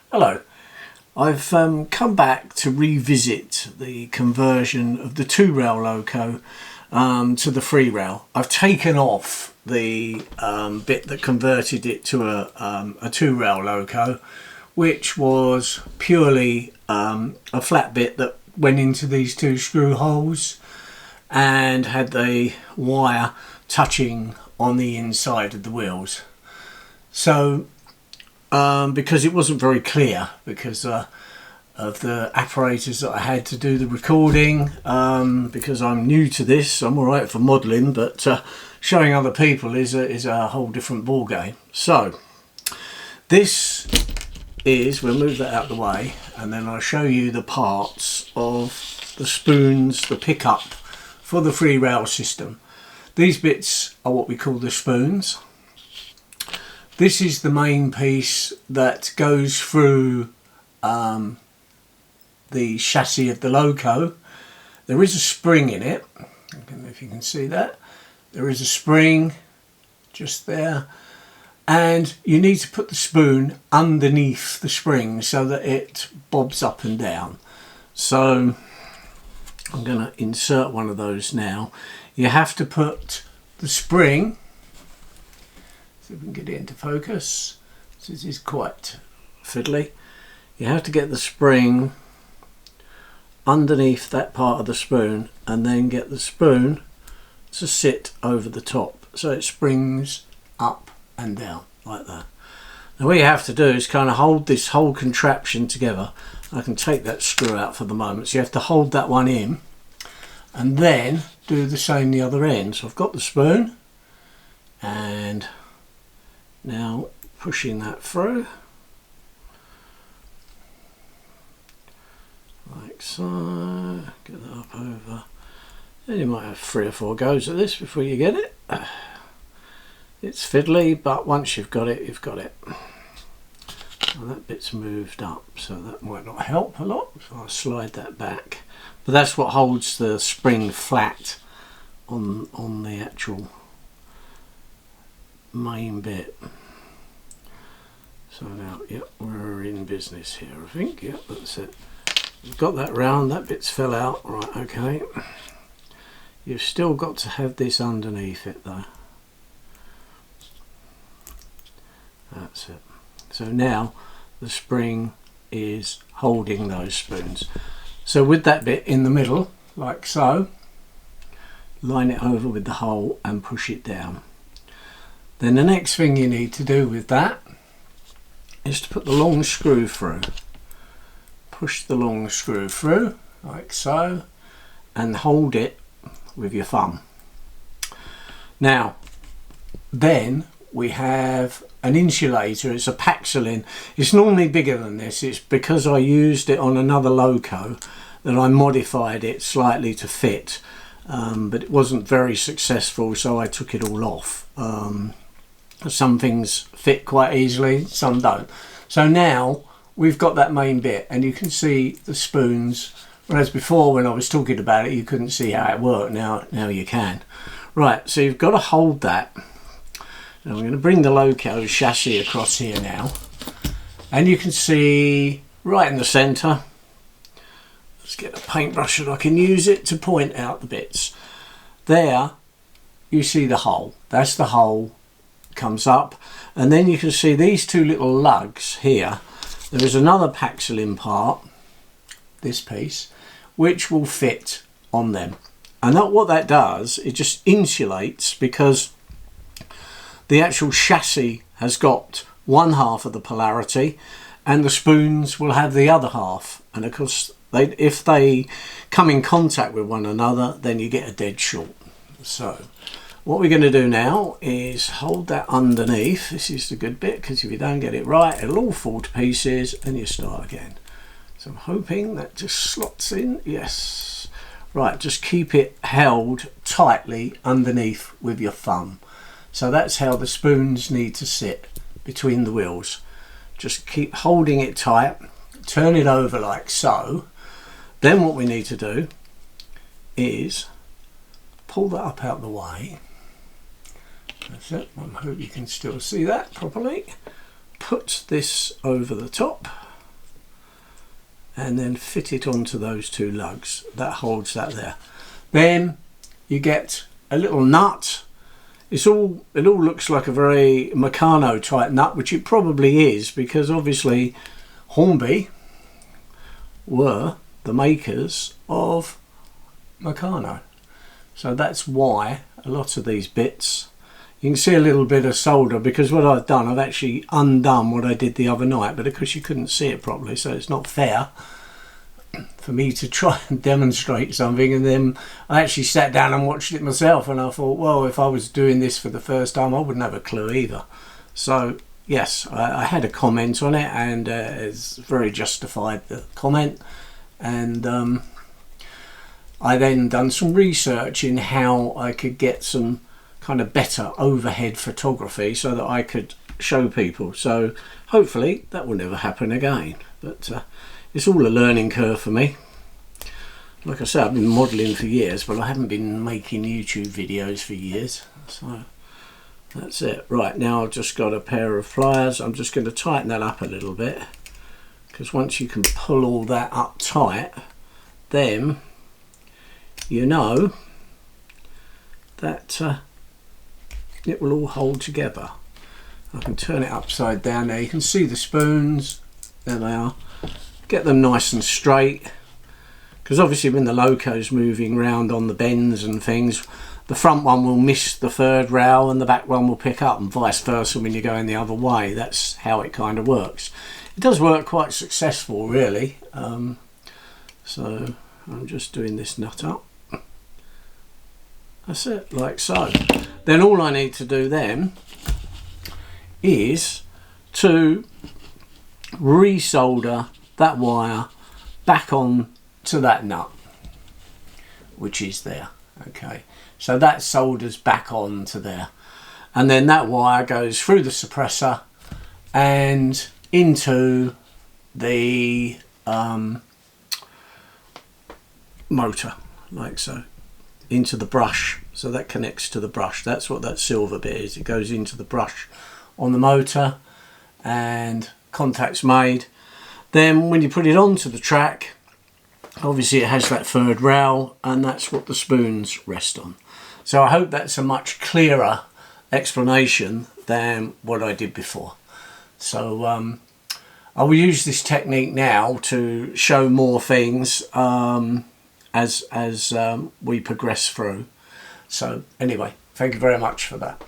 Hello, I've come back to revisit the conversion of the 2-rail loco to the 3-rail. I've taken off the bit that converted it to a 2-rail loco, which was purely a flat bit that went into these two screw holes and had the wire touching on the inside of the wheels. So because it wasn't very clear because of the apparatus that I had to do the recording, because I'm new to this. I'm alright for modelling, but showing other people is a whole different ball game. So this is, we'll move that out of the way, and then I'll show you the parts of the spoons, the pickup for the 3-rail system. These bits are what we call the spoons. This is the main piece that goes through the chassis of the loco. There is a spring in it. I don't know if you can see that. There is a spring just there, and you need to put the spoon underneath the spring so that it bobs up and down. So I'm going to insert one of those now. You have to put the spring, see if we can get it into focus. This is quite fiddly. You have to get the spring underneath that part of the spoon and then get the spoon to sit over the top so it springs up and down like that. Now what you have to do is kind of hold this whole contraption together. I can take that screw out for the moment. So you have to hold that one in and then do the same the other end. So I've got the spoon and now pushing that through like so. Get that up over. Then you might have 3 or 4 goes at this before you get it. It's fiddly, but once you've got it, you've got it. Well, that bit's moved up, so that might not help a lot. So I'll slide that back. But that's what holds the spring flat on the actual main bit. So now, yep, we're in business here, I think. Yep, that's it. We've got that round, that bit's fell out. Right, okay. You've still got to have this underneath it though. That's it. So now the spring is holding those spoons. So with that bit in the middle, like so, line it over with the hole and push it down. Then the next thing you need to do with that is to put the long screw through. Push the long screw through like so and hold it with your thumb. Now then we have an insulator. It's a Paxolin. It's normally bigger than this. It's because I used it on another loco that I modified it slightly to fit, but it wasn't very successful, so I took it all off. Some things fit quite easily, some don't. So now we've got that main bit and you can see the spoons, whereas before when I was talking about it you couldn't see how it worked. Now you can. Right, so you've got to hold that. Now I'm going to bring the loco chassis across here now, and you can see right in the centre, let's get a paintbrush and I can use it to point out the bits. There you see the hole, that's the hole, comes up, and then you can see these two little lugs here. There is another Paxolin part, this piece, which will fit on them, and what that does, it just insulates, because the actual chassis has got one half of the polarity and the spoons will have the other half, and of course if they come in contact with one another then you get a dead short. So what we're going to do now is hold that underneath. This is the good bit, because if you don't get it right it'll all fall to pieces and you start again. So I'm hoping that just slots in. Yes. Right, just keep it held tightly underneath with your thumb. So that's how the spoons need to sit between the wheels. Just keep holding it tight, turn it over like so. Then what we need to do is pull that up out the way. That's it. I hope you can still see that properly. Put this over the top and then fit it onto those two lugs. That holds that there. Then you get a little nut. It all looks like a very Meccano type nut, which it probably is, because obviously Hornby were the makers of Meccano. So that's why a lot of these bits, you can see a little bit of solder, because what I've done, I've actually undone what I did the other night, but of course you couldn't see it properly, so it's not fair for me to try and demonstrate something. And then I actually sat down and watched it myself, and I thought, well, if I was doing this for the first time, I wouldn't have a clue either. So yes, I had a comment on it, and it's very justified, the comment. And I then done some research in how I could get some kind of better overhead photography so that I could show people. So hopefully that will never happen again, but it's all a learning curve for me. Like I said, I've been modelling for years, but I haven't been making YouTube videos for years. So that's it. Right, now I've just got a pair of pliers. I'm just going to tighten that up a little bit, because once you can pull all that up tight, then you know that it will all hold together. I can turn it upside down there. You can see the spoons. There they are. Get them nice and straight, because obviously when the loco's moving round on the bends and things, the front one will miss the third rail and the back one will pick up, and vice versa when you're going the other way. That's how it kind of works. It does work quite successful, really. So I'm just doing this nut up. That's it, like so. Then all I need to do then is to resolder that wire back on to that nut, which is there. Okay, so that solders back on to there, and then that wire goes through the suppressor and into the motor, like so, into the brush. So that connects to the brush. That's what that silver bit is. It goes into the brush on the motor, and contact's made. Then when you put it onto the track, obviously it has that third rail, and that's what the spoons rest on. So I hope that's a much clearer explanation than what I did before. So I will use this technique now to show more things as we progress through. So anyway, thank you very much for that.